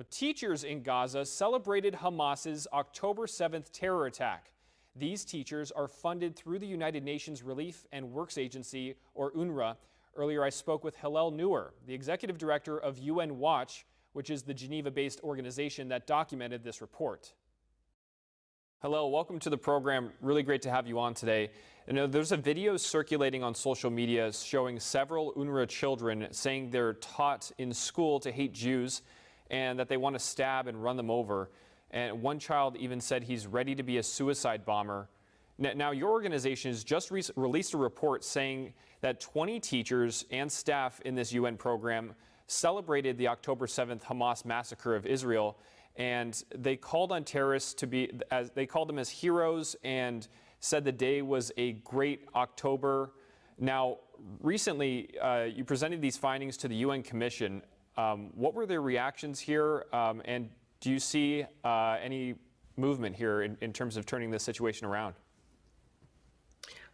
Now, teachers in Gaza celebrated Hamas's October 7th terror attack. These teachers are funded through the United Nations Relief and Works Agency, or UNRWA. Earlier, I spoke with Hillel Neuer, the executive director of UN Watch, which is the Geneva-based organization that documented this report. Hello, welcome to the program. Really great to have you on today. There's a video circulating on social media showing several UNRWA children saying they're taught in school to hate Jews and that they want to stab and run them over. And one child even said he's ready to be a suicide bomber. Now, your organization has just released a report saying that 20 teachers and staff in this UN program celebrated the October 7th Hamas massacre of Israel, and they called on terrorists to be, they called them as heroes, and said the day was a great October. Now, recently, you presented these findings to the UN Commission. What were their reactions here, and do you see any movement here in terms of turning this situation around?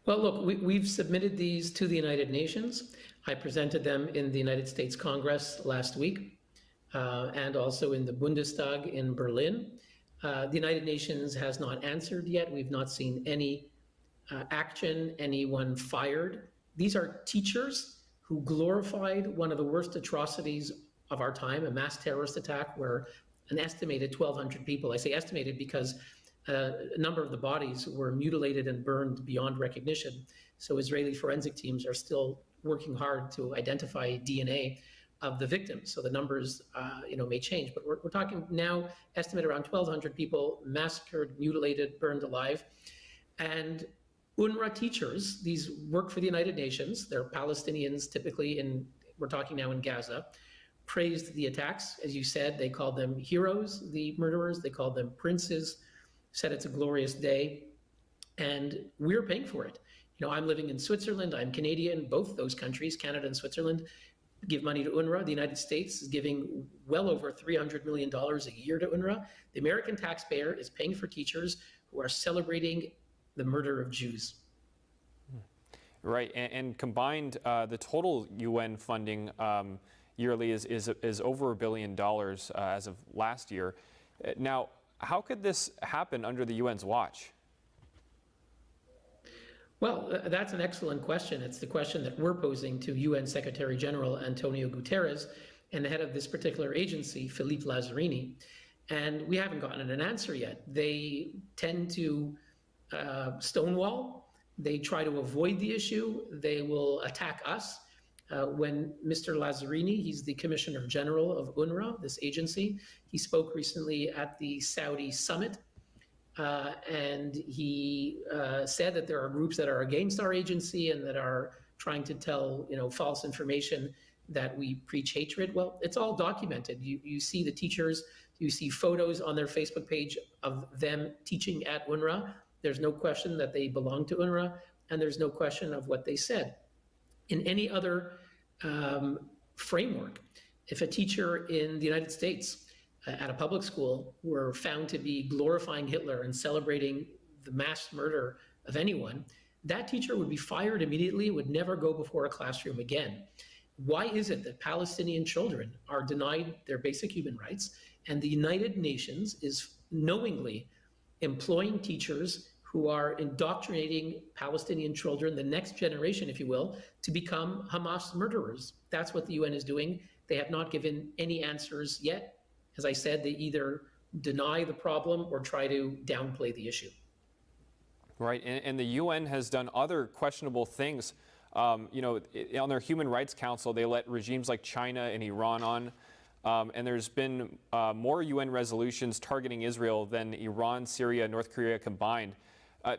Well, look, we've submitted these to the United Nations. I presented them in the United States Congress last week and also in the Bundestag in Berlin. The United Nations has not answered yet. We've not seen any action, anyone fired. These are teachers who glorified one of the worst atrocities of our time, a mass terrorist attack where an estimated 1,200 people, I say estimated because a number of the bodies were mutilated and burned beyond recognition. So Israeli forensic teams are still working hard to identify DNA of the victims. So the numbers, may change. But we're talking now, estimate around 1,200 people massacred, mutilated, burned alive. And UNRWA teachers, these work for the United Nations. They're Palestinians, typically we're talking now in Gaza, praised the attacks. As you said, they called them heroes, the murderers. They called them princes, said it's a glorious day, and we're paying for it. I'm living in Switzerland, I'm Canadian, both those countries, Canada and Switzerland, give money to UNRWA. The United States is giving well over $300 million a year to UNRWA. The American taxpayer is paying for teachers who are celebrating the murder of Jews. Right, and combined, the total UN funding yearly is over $1 billion as of last year. Now, how could this happen under the UN's watch? Well, that's an excellent question. It's the question that we're posing to UN Secretary General Antonio Guterres and the head of this particular agency, Philippe Lazzarini. And we haven't gotten an answer yet. They tend to stonewall. They try to avoid the issue. They will attack us. When Mr. Lazzarini, he's the Commissioner General of UNRWA, this agency, he spoke recently at the Saudi summit, and he said that there are groups that are against our agency and that are trying to tell false information that we preach hatred. Well, it's all documented. You see the teachers, you see photos on their Facebook page of them teaching at UNRWA. There's no question that they belong to UNRWA, and there's no question of what they said. In any other framework, if a teacher in the United States at a public school were found to be glorifying Hitler and celebrating the mass murder of anyone, that teacher would be fired immediately, would never go before a classroom again. Why is it that Palestinian children are denied their basic human rights, and the United Nations is knowingly employing teachers who are indoctrinating Palestinian children, the next generation, if you will, to become Hamas murderers? That's what the UN is doing. They have not given any answers yet. As I said, they either deny the problem or try to downplay the issue. Right, and the UN has done other questionable things. On their Human Rights Council, they let regimes like China and Iran on. And there's been more UN resolutions targeting Israel than Iran, Syria, and North Korea combined.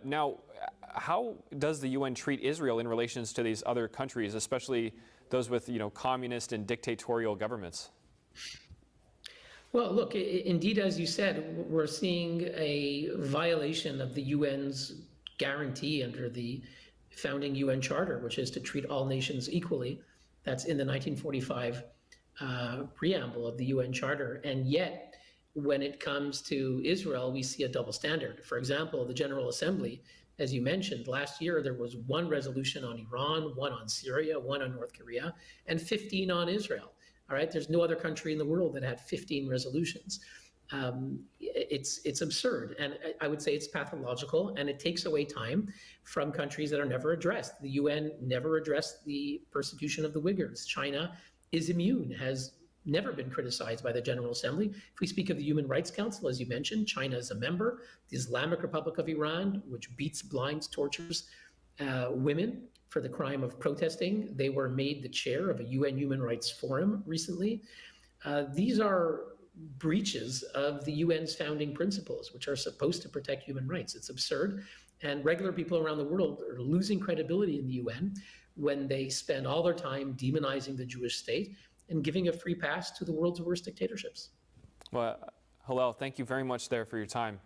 Now, how does the UN treat Israel in relations to these other countries, especially those with, communist and dictatorial governments? Well, look, indeed, as you said, we're seeing a violation of the UN's guarantee under the founding UN Charter, which is to treat all nations equally. That's in the 1945 preamble of the UN Charter. And yet, when it comes to Israel, we see a double standard. For example, the General Assembly, as you mentioned, last year there was one resolution on Iran, one on Syria, one on North Korea, and 15 on Israel. All right, there's no other country in the world that had 15 resolutions. It's absurd, and I would say it's pathological, and it takes away time from countries that are never addressed. The UN never addressed the persecution of the Uyghurs. China is immune, has never been criticized by the General Assembly. If we speak of the Human Rights Council, as you mentioned, China is a member. The Islamic Republic of Iran, which beats, blinds, tortures women for the crime of protesting, they were made the chair of a UN Human Rights Forum recently. These are breaches of the UN's founding principles, which are supposed to protect human rights. It's absurd. And regular people around the world are losing credibility in the UN when they spend all their time demonizing the Jewish state and giving a free pass to the world's worst dictatorships. Well, Hillel, thank you very much there for your time.